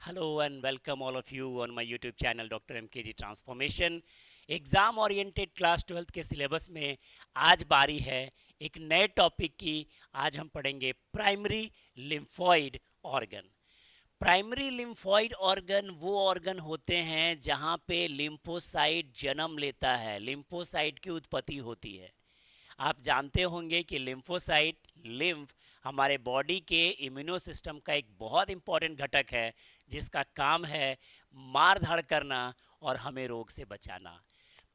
Hello and welcome all of you on my YouTube channel Dr. MKG Transformation। Exam oriented class 12th के syllabus में आज बारी है एक नए टॉपिक की। आज हम पढ़ेंगे primary lymphoid organ. Primary lymphoid organ वो ऑर्गन होते हैं जहाँ पे लिम्फोसाइट जन्म लेता है, लिम्फोसाइट की उत्पत्ति होती है। आप जानते होंगे कि लिम्फोसाइट लिम्फ हमारे बॉडी के इम्यूनो सिस्टम का एक बहुत इंपॉर्टेंट घटक है जिसका काम है मार धाड़ करना और हमें रोग से बचाना।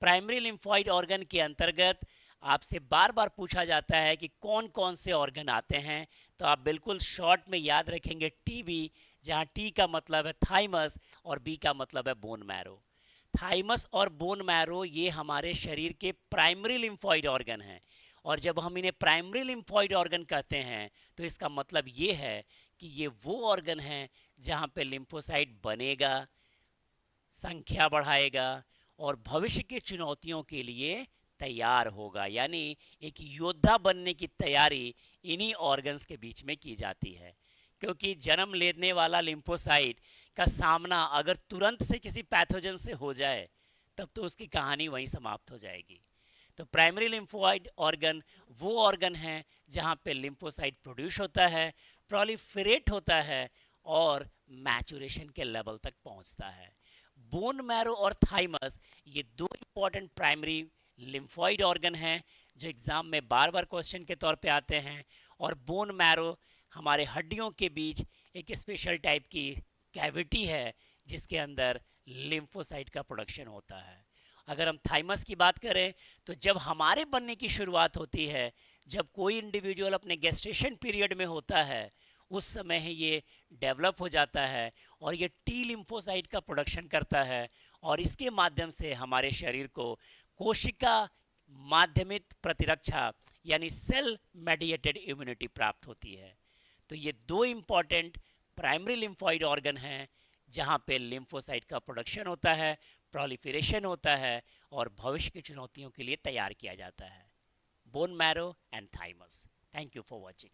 प्राइमरी लिम्फॉइड ऑर्गन के अंतर्गत आपसे बार बार पूछा जाता है कि कौन कौन से ऑर्गन आते हैं, तो आप बिल्कुल शॉर्ट में याद रखेंगे टीबी, जहाँ टी का मतलब है थाइमस और बी का मतलब है बोन मैरो। थाइमस और बोन मैरो ये हमारे शरीर के प्राइमरी लिम्फॉइड ऑर्गन हैं, और जब हम इन्हें प्राइमरी लिम्फॉइड ऑर्गन कहते हैं तो इसका मतलब ये है कि ये वो ऑर्गन है जहाँ पे लिम्फोसाइट बनेगा, संख्या बढ़ाएगा और भविष्य की चुनौतियों के लिए तैयार होगा। यानी एक योद्धा बनने की तैयारी इन्हीं ऑर्गन्स के बीच में की जाती है, क्योंकि जन्म लेने वाला लिम्फोसाइट का सामना अगर तुरंत से किसी पैथोजन से हो जाए तब तो उसकी कहानी वहीं समाप्त हो जाएगी। तो प्राइमरी लिम्फोइड ऑर्गन वो ऑर्गन है जहाँ पे लिम्फोसाइट प्रोड्यूस होता है, प्रोलिफरेट होता है और मैचुरेशन के लेवल तक पहुँचता है। बोन मैरो और थाइमस ये दो इंपॉर्टेंट प्राइमरी लिम्फॉइड ऑर्गन हैं जो एग्ज़ाम में बार बार क्वेश्चन के तौर पे आते हैं। और बोन मैरो हमारे हड्डियों के बीच एक स्पेशल टाइप की कैविटी है जिसके अंदर लिम्फोसाइट का प्रोडक्शन होता है। अगर हम थाइमस की बात करें तो जब हमारे बनने की शुरुआत होती है, जब कोई इंडिविजुअल अपने गेस्टेशन पीरियड में होता है, उस समय ही ये डेवलप हो जाता है और ये टी लिम्फोसाइट का प्रोडक्शन करता है, और इसके माध्यम से हमारे शरीर को कोशिका माध्यमिक प्रतिरक्षा यानी सेल मेडिएटेड इम्यूनिटी प्राप्त होती है। तो ये दो इम्पॉर्टेंट प्राइमरी लिम्फॉइड ऑर्गन हैं जहाँ पे लिम्फोसाइट का प्रोडक्शन होता है, प्रोलिफरेशन होता है और भविष्य की चुनौतियों के लिए तैयार किया जाता है। Bone marrow and thymus. Thank you for watching.